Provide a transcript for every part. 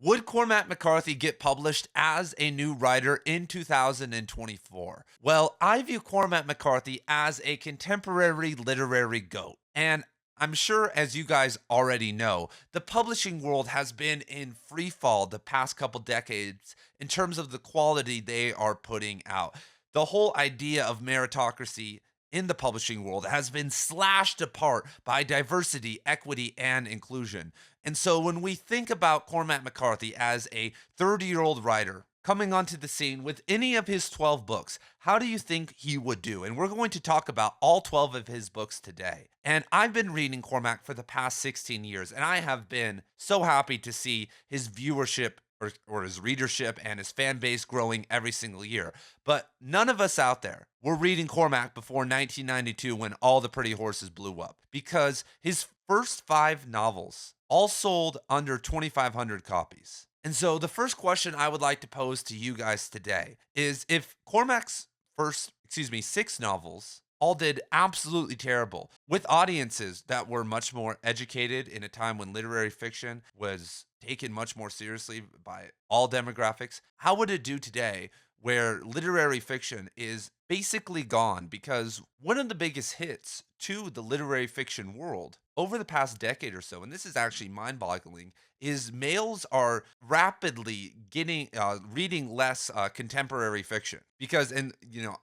Would Cormac McCarthy get published as a new writer in 2024? Well, I view Cormac McCarthy as a contemporary literary goat. And I'm sure, as you guys already know, the publishing world has been in free fall the past couple decades in terms of the quality they are putting out. The whole idea of meritocracy in the publishing world has been slashed apart by diversity, equity, and inclusion. And so when we think about Cormac McCarthy as a 30-year-old writer coming onto the scene with any of his 12 books, how do you think he would do? And we're going to talk about all 12 of his books today. And I've been reading Cormac for the past 16 years, and I have been so happy to see his viewership or his readership and his fan base growing every single year. But none of us out there were reading Cormac before 1992 when All the Pretty Horses blew up, because his first 5 novels all sold under 2,500 copies. And so the first question I would like to pose to you guys today is, if Cormac's first, 6 novels all did absolutely terrible with audiences that were much more educated in a time when literary fiction was taken much more seriously by all demographics, how would it do today where literary fiction is basically gone? Because one of the biggest hits to the literary fiction world over the past decade or so, and this is actually mind-boggling, is males are rapidly getting reading less contemporary fiction. Because, and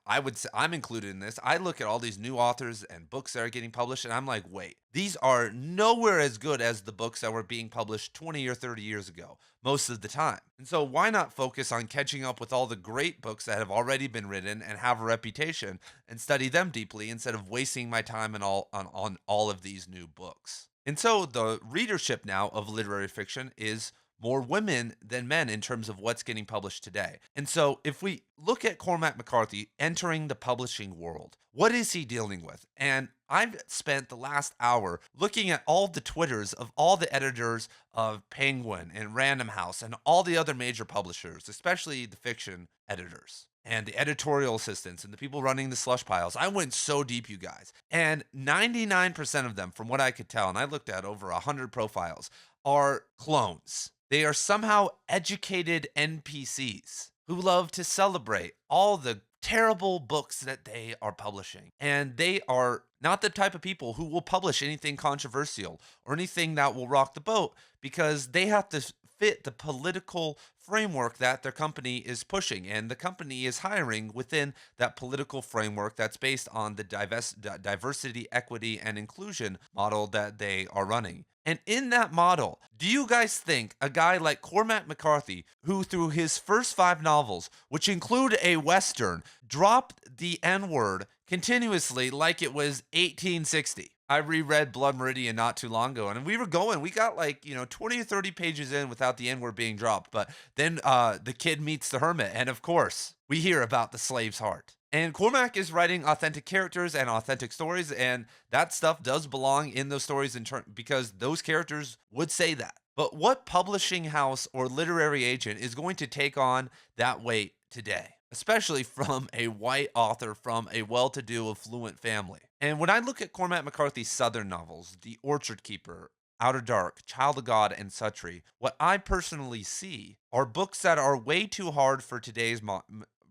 I would say I'm included in this. I look at all these new authors and books that are getting published, and I'm like, wait, these are nowhere as good as the books that were being published 20 or 30 years ago, most of the time. And so why not focus on catching up with all the great books that have already been written and have a reputation, and study them deeply instead of wasting my time on all of these new books. And so the readership now of literary fiction is more women than men in terms of what's getting published today. And so if we look at Cormac McCarthy entering the publishing world, what is he dealing with? And I've spent the last hour looking at all the Twitters of all the editors of Penguin and Random House and all the other major publishers, especially the fiction editors and the editorial assistants and the people running the slush piles. I went so deep, you guys. And 99% of them, from what I could tell, and I looked at over 100 profiles, are clones. They are somehow educated NPCs who love to celebrate all the terrible books that they are publishing. And they are not the type of people who will publish anything controversial or anything that will rock the boat, because they have to fit the political framework that their company is pushing, and the company is hiring within that political framework that's based on the diversity, equity, and inclusion model that they are running. And in that model, do you guys think a guy like Cormac McCarthy, who through his first 5 novels, which include a Western, dropped the N word continuously like it was 1860? I reread Blood Meridian not too long ago, and we got like, 20 or 30 pages in without the N word being dropped. But then the kid meets the hermit, and of course, we hear about the slave's heart. And Cormac is writing authentic characters and authentic stories, and that stuff does belong in those stories because those characters would say that. But what publishing house or literary agent is going to take on that weight today, especially from a white author from a well-to-do, affluent family? And when I look at Cormac McCarthy's Southern novels, The Orchard Keeper, Outer Dark, Child of God, and Suttree, what I personally see are books that are way too hard for today's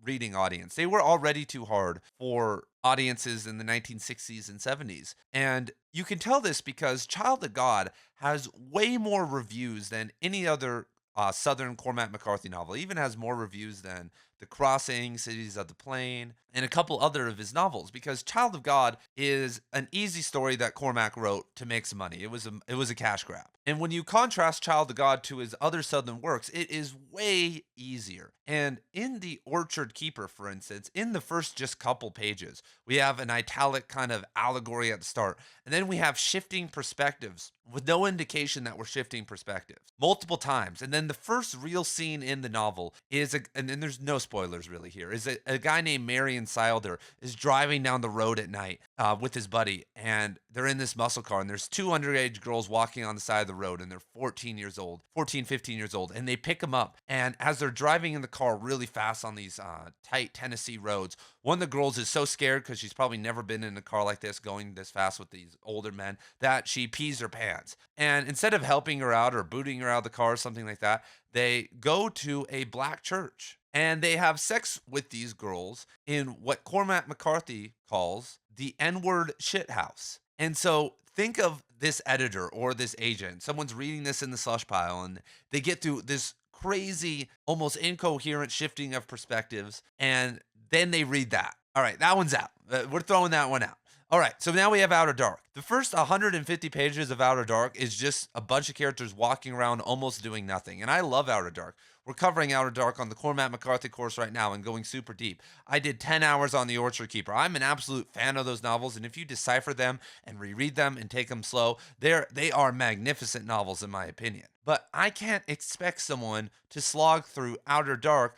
reading audience. They were already too hard for audiences in the 1960s and 70s. And you can tell this because Child of God has way more reviews than any other Southern Cormac McCarthy novel. It even has more reviews than The Crossing, Cities of the Plain, and a couple other of his novels, because Child of God is an easy story that Cormac wrote to make some money. It was a cash grab. And when you contrast Child of God to his other Southern works, it is way easier. And in The Orchard Keeper, for instance, in the first just couple pages, we have an italic kind of allegory at the start, and then we have shifting perspectives with no indication that we're shifting perspectives multiple times. And then the first real scene in the novel is, and then there's no spoilers really here, is a guy named Marion Silder is driving down the road at night with his buddy, and they're in this muscle car, and there's two underage girls walking on the side of the road, and they're 14 years old, 14, 15 years old, and they pick them up. And as they're driving in the car really fast on these tight Tennessee roads, one of the girls is so scared because she's probably never been in a car like this going this fast with these older men that she pees her pants. And instead of helping her out or booting her out of the car or something like that, they go to a black church and they have sex with these girls in what Cormac McCarthy calls the N-word shithouse. And so think of this editor or this agent. Someone's reading this in the slush pile and they get through this crazy, almost incoherent shifting of perspectives. And then they read that. All right, that one's out. We're throwing that one out. All right, so now we have Outer Dark. The first 150 pages of Outer Dark is just a bunch of characters walking around almost doing nothing. And I love Outer Dark. We're covering Outer Dark on the Cormac McCarthy course right now and going super deep. I did 10 hours on The Orchard Keeper. I'm an absolute fan of those novels, and if you decipher them and reread them and take them slow, they are magnificent novels in my opinion. But I can't expect someone to slog through Outer Dark,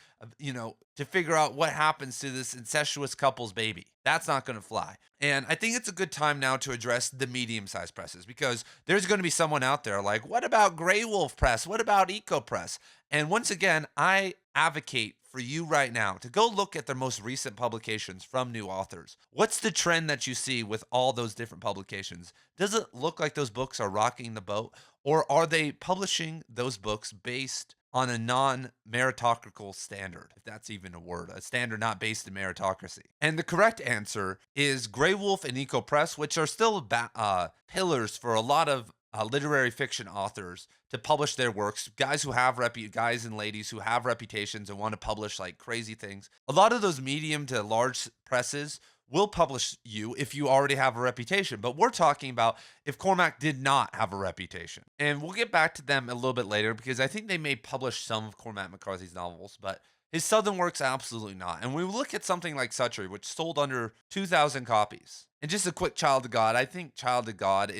to figure out what happens to this incestuous couple's baby. That's not going to fly. And I think it's a good time now to address the medium-sized presses, because there's going to be someone out there like, what about Graywolf Press? What about Ecco Press? And once again, I advocate for you right now to go look at their most recent publications from new authors. What's the trend that you see with all those different publications? Does it look like those books are rocking the boat, or are they publishing those books based on a non-meritocratic standard, if that's even a word, a standard not based in meritocracy? And the correct answer is Graywolf and Ecco Press, which are still pillars for a lot of literary fiction authors to publish their works, guys and ladies who have reputations and want to publish like crazy things. A lot of those medium to large presses will publish you if you already have a reputation. But we're talking about if Cormac did not have a reputation. And we'll get back to them a little bit later, because I think they may publish some of Cormac McCarthy's novels, but his Southern works, absolutely not. And we look at something like Suttree, which sold under 2,000 copies. And just a quick Child of God, I think Child of God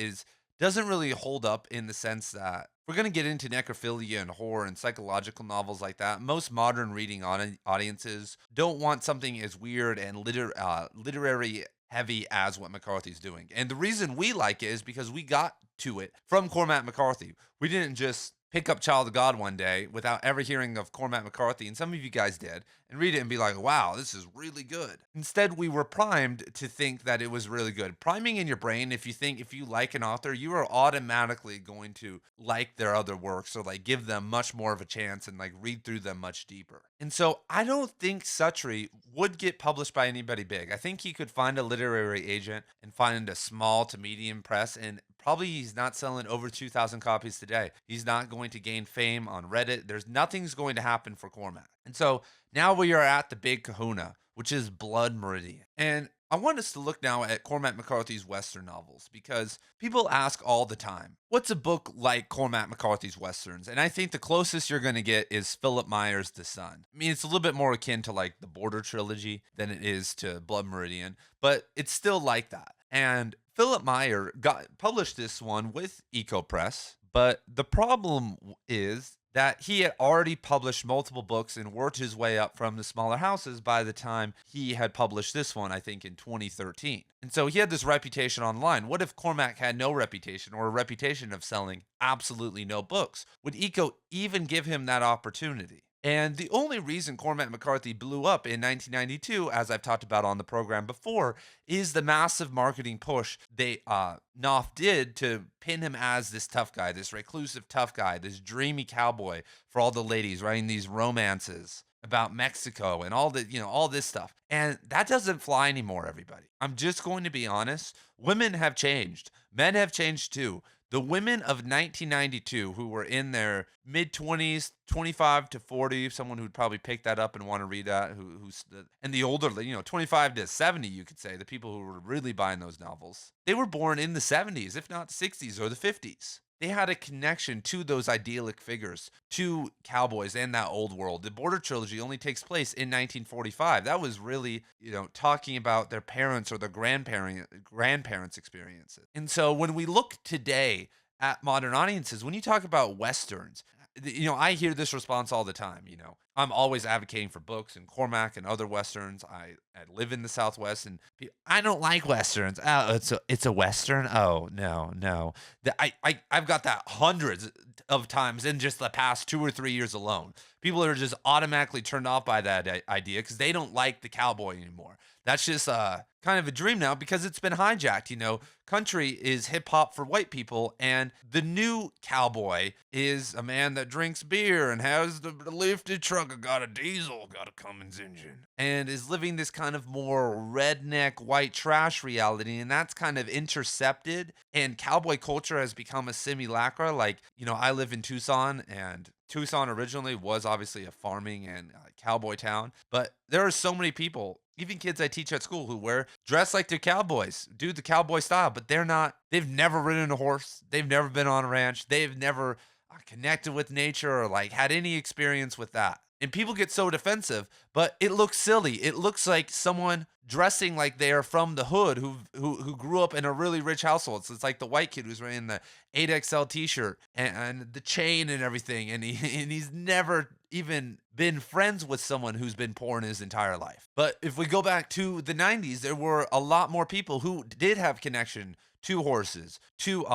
doesn't really hold up in the sense that we're going to get into necrophilia and horror and psychological novels like that. Most modern reading audiences don't want something as weird and literary heavy as what McCarthy's doing. And the reason we like it is because we got to it from Cormac McCarthy. We didn't just pick up Child of God one day without ever hearing of Cormac McCarthy, and some of you guys did, and read it and be like, wow, this is really good. Instead, we were primed to think that it was really good. Priming in your brain, if you like an author, you are automatically going to like their other works, or like give them much more of a chance and like read through them much deeper. And so I don't think Suttree would get published by anybody big. I think he could find a literary agent and find a small to medium press, and probably he's not selling over 2,000 copies today. He's not going to gain fame on Reddit. Nothing's going to happen for Cormac. And so now we are at the big kahuna, which is Blood Meridian. And I want us to look now at Cormac McCarthy's Western novels, because people ask all the time, what's a book like Cormac McCarthy's Westerns? And I think the closest you're going to get is Phillip Meyer's The Sun. I mean, it's a little bit more akin to like the Border Trilogy than it is to Blood Meridian, but it's still like that. And Phillip Meyer published this one with Ecco Press, but the problem is that he had already published multiple books and worked his way up from the smaller houses by the time he had published this one, I think in 2013. And so he had this reputation online. What if Cormac had no reputation, or a reputation of selling absolutely no books? Would Ecco even give him that opportunity? And the only reason Cormac McCarthy blew up in 1992, as I've talked about on the program before, is the massive marketing push Knopf did to pin him as this tough guy, this reclusive tough guy, this dreamy cowboy for all the ladies, writing these romances about Mexico and all this stuff. And that doesn't fly anymore, everybody. I'm just going to be honest. Women have changed. Men have changed too. The women of 1992 who were in their mid-20s, 25 to 40, someone who'd probably pick that up and want to read that, and the older, 25 to 70, you could say, the people who were really buying those novels, they were born in the 70s, if not the 60s or the 50s. They had a connection to those idyllic figures, to cowboys and that old world. The Border Trilogy only takes place in 1945. That was really, talking about their parents or their grandparents' experiences. And so when we look today at modern audiences, when you talk about Westerns, I hear this response all the time, I'm always advocating for books and Cormac and other westerns. I live in the Southwest, and I don't like westerns. Oh, it's a western. Oh no, no. I've got that hundreds of times in just the past 2 or 3 years alone. People are just automatically turned off by that idea because they don't like the cowboy anymore. That's just kind of a dream now because it's been hijacked. Country is hip hop for white people, and the new cowboy is a man that drinks beer and has the lifted truck, got a diesel, got a Cummins engine, and is living this kind of more redneck white trash reality. And that's kind of intercepted, and cowboy culture has become a simulacra. Like, I live in Tucson, and Tucson originally was obviously a farming and cowboy town, but there are so many people, even kids I teach at school, who dress like they're cowboys, do the cowboy style, but they're not. They've never ridden a horse. They've never been on a ranch. They've never connected with nature or like had any experience with that. And people get so defensive, but it looks silly. It looks like someone dressing like they are from the hood who grew up in a really rich household. So it's like the white kid who's wearing the 8XL t-shirt and the chain and everything, and he's never even been friends with someone who's been poor in his entire life. But if we go back to the 90s, there were a lot more people who did have connection to horses, to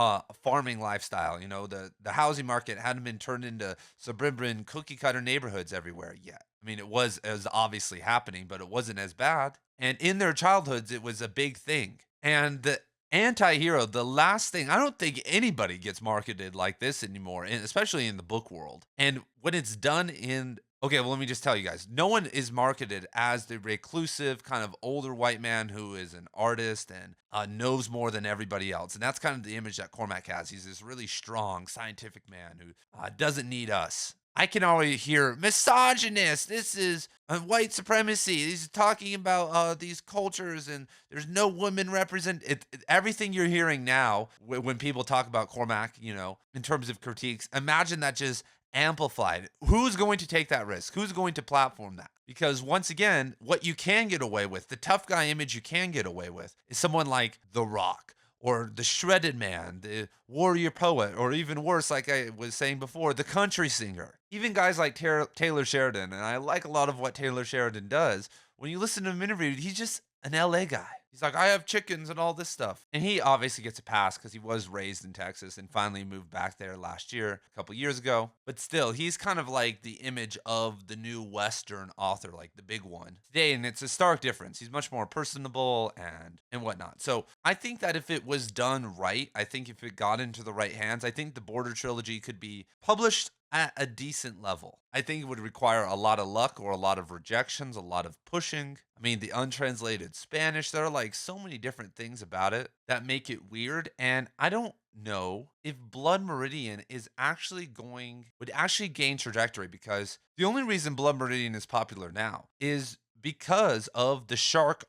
farming lifestyle. The housing market hadn't been turned into suburban cookie cutter neighborhoods everywhere yet. I mean, it was obviously happening, but it wasn't as bad. And in their childhoods, it was a big thing. And the anti-hero, the last thing, I don't think anybody gets marketed like this anymore, and especially in the book world. And when it's done in Okay, well, let me just tell you guys. No one is marketed as the reclusive, kind of older white man who is an artist and knows more than everybody else. And that's kind of the image that Cormac has. He's this really strong, scientific man who doesn't need us. I can already hear misogynist. This is white supremacy. He's talking about these cultures, and there's no women represent. Everything you're hearing now when people talk about Cormac, in terms of critiques, imagine that just amplified. Who's going to take that risk? Who's going to platform that? Because once again, what you can get away with, the tough guy image you can get away with, is someone like The Rock or the shredded man, the warrior poet, or even worse, like I was saying before, the country singer. Even guys like Taylor Sheridan, and I like a lot of what Taylor Sheridan does. When you listen to him interviewed, he's just an LA guy. He's like, I have chickens and all this stuff. And he obviously gets a pass because he was raised in Texas and finally moved back there last year, a couple years ago. But still, he's kind of like the image of the new Western author, like the big one today. And it's a stark difference. He's much more personable and whatnot. So I think that if it was done right, I think if it got into the right hands, I think the Border Trilogy could be published at a decent level. I think it would require a lot of luck or a lot of rejections, a lot of pushing. I mean, the untranslated Spanish, there are like so many different things about it that make it weird. And I don't know if Blood Meridian would actually gain trajectory, because the only reason Blood Meridian is popular now is because of the shock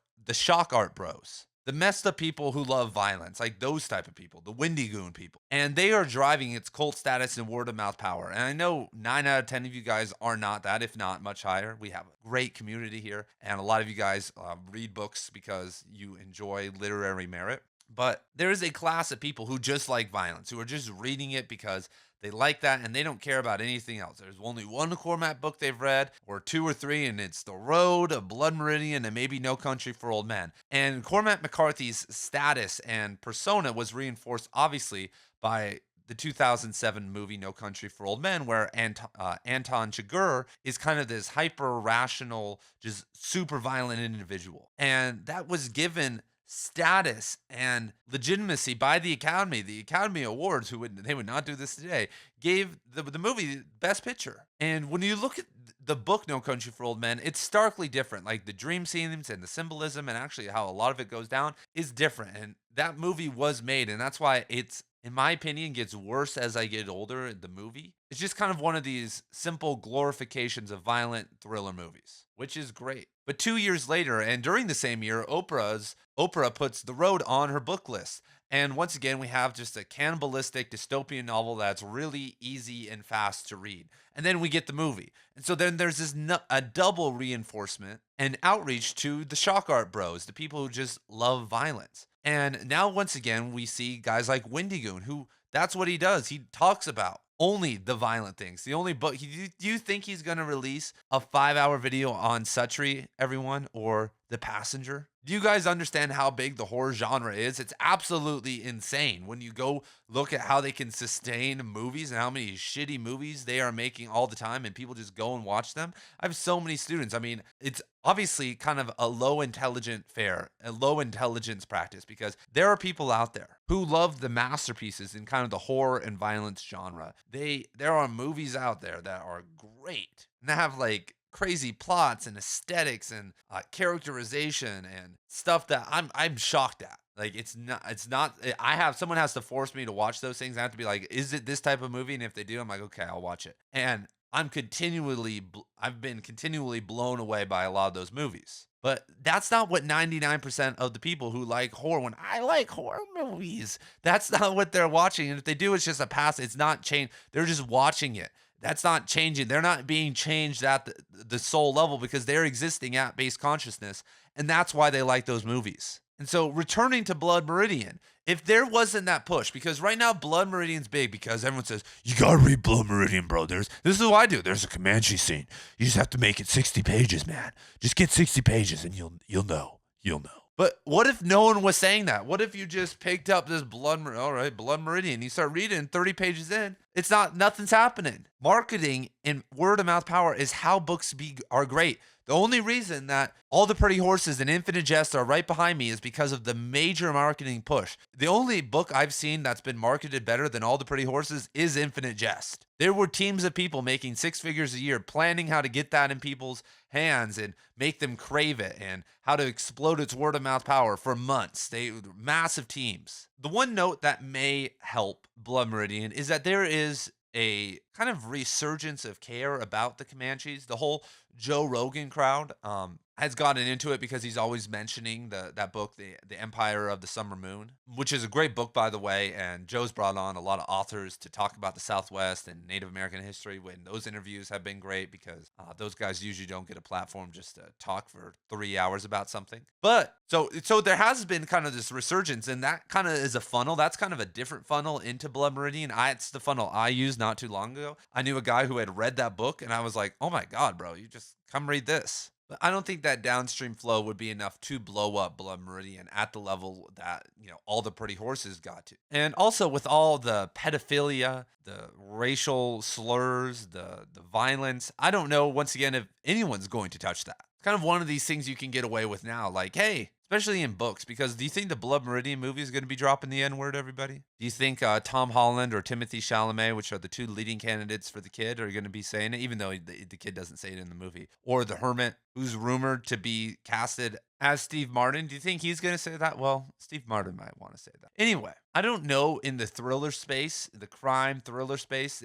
art bros. The messed up people who love violence, like those type of people, the Windy Goon people. And they are driving its cult status and word of mouth power. And I know 9 out of 10 of you guys are not that, if not much higher. We have a great community here. And a lot of you guys read books because you enjoy literary merit. But there is a class of people who just like violence, who are just reading it because they like that and they don't care about anything else. There's only one Cormac book they've read, or 2 or 3, and it's The Road, a Blood Meridian, and maybe No Country for Old Men. And Cormac McCarthy's status and persona was reinforced, obviously, by the 2007 movie No Country for Old Men, where Anton Chigurh is kind of this hyper-rational, just super violent individual. And that was given status and legitimacy by the Academy. The Academy Awards, they would not do this today, gave the movie Best Picture. And when you look at the book No Country for Old Men, it's starkly different. Like the dream scenes and the symbolism and actually how a lot of it goes down is different. And that movie was made, and that's why it's, in my opinion, gets worse as I get older. The movie, it's just kind of one of these simple glorifications of violent thriller movies, which is great. But 2 years later, and during the same year, Oprah puts The Road on her book list. And once again, we have just a cannibalistic dystopian novel that's really easy and fast to read. And then we get the movie. And so then there's a double reinforcement and outreach to the shock art bros, the people who just love violence. And now, once again, we see guys like Windy Goon, who that's what he does. He talks about only the violent things. The only book. Do you think he's going to release a 5-hour video on Suttree, everyone, or The Passenger? Do you guys understand how big the horror genre is? It's absolutely insane when you go look at how they can sustain movies and how many shitty movies they are making all the time and people just go and watch them. I have so many students. I mean, it's obviously kind of a low intelligent fare, a low intelligence practice because there are people out there who love the masterpieces in kind of the horror and violence genre. There are movies out there that are great and they have like crazy plots and aesthetics and characterization and stuff that I'm shocked at. Like it's not. I have someone has to force me to watch those things. I have to be like, is it this type of movie? And if they do, I'm like, okay, I'll watch it. And I've been continually blown away by a lot of those movies. But that's not what 99% of the people who like horror, when I like horror movies, that's not what they're watching. And if they do, it's just a pass. It's not change. They're just watching it. That's not changing. They're not being changed at the soul level because they're existing at base consciousness. And that's why they like those movies. And so returning to Blood Meridian, if there wasn't that push, because right now Blood Meridian's big because everyone says, you gotta read Blood Meridian, bro. This is what I do. There's a Comanche scene. You just have to make it 60 pages, man. Just get 60 pages and you'll know. You'll know. But what if no one was saying that? What if you just picked up this Blood Meridian, you start reading 30 pages in, nothing's happening. Marketing and word of mouth power is how books are great. The only reason that All the Pretty Horses and Infinite Jest are right behind me is because of the major marketing push. The only book I've seen that's been marketed better than All the Pretty Horses is Infinite Jest. There were teams of people making 6 figures a year planning how to get that in people's hands and make them crave it and how to explode its word of mouth power for months. Massive teams. The one note that may help Blood Meridian is that there is a kind of resurgence of care about the Comanches. The whole Joe Rogan crowd has gotten into it because he's always mentioning that book, the Empire of the Summer Moon, which is a great book, by the way. And Joe's brought on a lot of authors to talk about the Southwest and Native American history. When those interviews have been great because those guys usually don't get a platform just to talk for 3 hours about something. But so there has been kind of this resurgence, and that kind of is a funnel. That's kind of a different funnel into Blood Meridian. It's the funnel I used not too long ago. I knew a guy who had read that book, and I was like, oh my God, bro, you just come read this. But I don't think that downstream flow would be enough to blow up Blood Meridian at the level that, All the Pretty Horses got to. And also with all the pedophilia, the racial slurs, the violence, I don't know, once again, if anyone's going to touch that. It's kind of one of these things you can get away with now. Like, hey, especially in books, because do you think the Blood Meridian movie is going to be dropping the N-word, everybody? Do you think Tom Holland or Timothée Chalamet, which are the two leading candidates for the kid, are going to be saying it, even though the kid doesn't say it in the movie? Or the Hermit, who's rumored to be casted as Steve Martin, do you think he's going to say that? Well, Steve Martin might want to say that. Anyway, I don't know in the thriller space, the crime thriller space,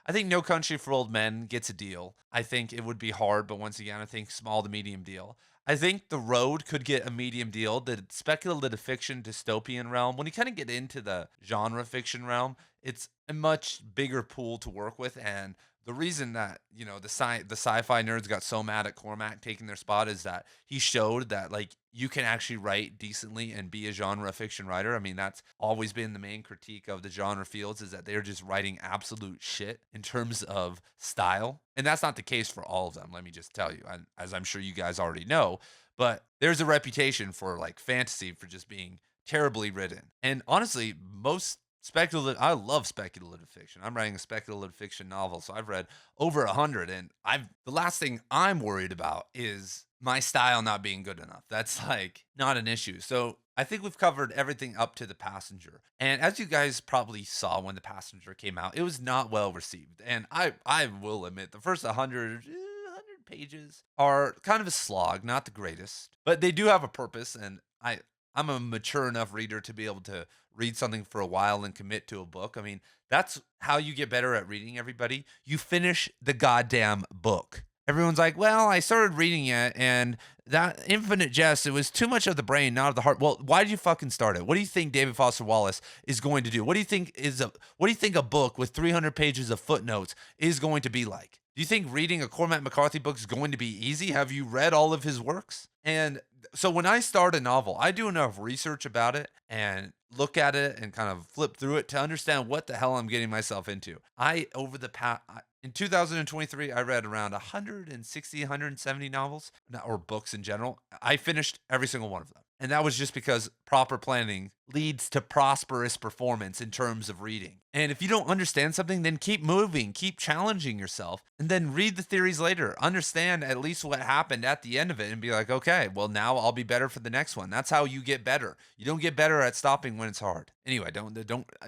I think No Country for Old Men gets a deal. I think it would be hard, but once again, I think small to medium deal. I think The Road could get a medium deal. The speculative fiction dystopian realm, when you kind of get into the genre fiction realm, it's a much bigger pool to work with. And the reason that, the sci-fi nerds got so mad at Cormac taking their spot is that he showed that, like, you can actually write decently and be a genre fiction writer. I mean, that's always been the main critique of the genre fields, is that they're just writing absolute shit in terms of style. And that's not the case for all of them, let me just tell you, as I'm sure you guys already know. But there's a reputation for, like, fantasy for just being terribly written. And honestly, I love speculative fiction. I'm writing a speculative fiction novel, so I've read over 100, and the last thing I'm worried about is my style not being good enough. That's like not an issue. So I think we've covered everything up to The Passenger. And as you guys probably saw when The Passenger came out, it was not well received. And I will admit, the first 100 pages are kind of a slog, not the greatest, but they do have a purpose. And I'm a mature enough reader to be able to read something for a while and commit to a book. I mean, that's how you get better at reading, everybody. You finish the goddamn book. Everyone's like, well, I started reading it, and that Infinite Jest, it was too much of the brain, not of the heart. Well, why did you fucking start it? What do you think David Foster Wallace is going to do? What do you think a book with 300 pages of footnotes is going to be like? Do you think reading a Cormac McCarthy book is going to be easy? Have you read all of his works? And so when I start a novel, I do enough research about it and look at it and kind of flip through it to understand what the hell I'm getting myself into. I over the past in 2023, I read around 160, 170 novels or books in general. I finished every single one of them. And that was just because proper planning leads to prosperous performance in terms of reading. And if you don't understand something, then keep moving, keep challenging yourself, and then read the theories later. Understand at least what happened at the end of it and be like, okay, well, now I'll be better for the next one. That's how you get better. You don't get better at stopping when it's hard. Anyway, don't,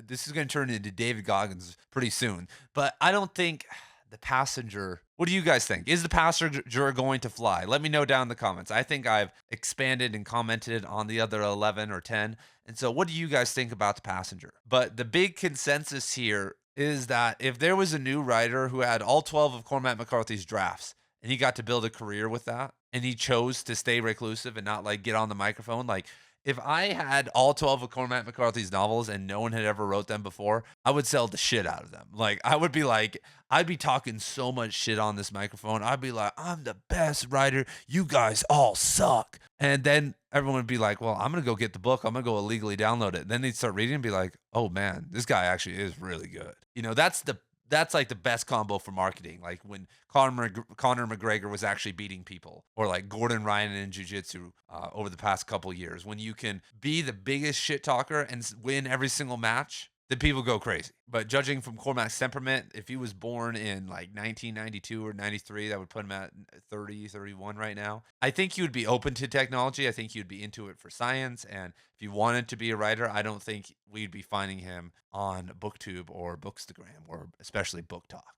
this is going to turn into David Goggins pretty soon, but I don't think the passenger. What do you guys think? Is the passenger going to fly? Let me know down in the comments. I think I've expanded and commented on the other 11 or 10. And so, what do you guys think about the passenger? But the big consensus here is that if there was a new writer who had all 12 of Cormac McCarthy's drafts and he got to build a career with that and he chose to stay reclusive and not like get on the microphone, like if I had all 12 of Cormac McCarthy's novels and no one had ever wrote them before, I would sell the shit out of them. Like, I would be like, I'd be talking so much shit on this microphone. I'd be like, I'm the best writer. You guys all suck. And then everyone would be like, well, I'm going to go get the book. I'm going to go illegally download it. Then they'd start reading and be like, oh man, this guy actually is really good. That's like the best combo for marketing. Like when Conor McGregor was actually beating people, or like Gordon Ryan in jiu-jitsu over the past couple years, when you can be the biggest shit talker and win every single match, then people go crazy. But judging from Cormac's temperament, if he was born in like 1992 or 93, that would put him at 30, 31 right now. I think he would be open to technology. I think he would be into it for science. And if he wanted to be a writer, I don't think we'd be finding him on BookTube or Bookstagram or especially Book Talk.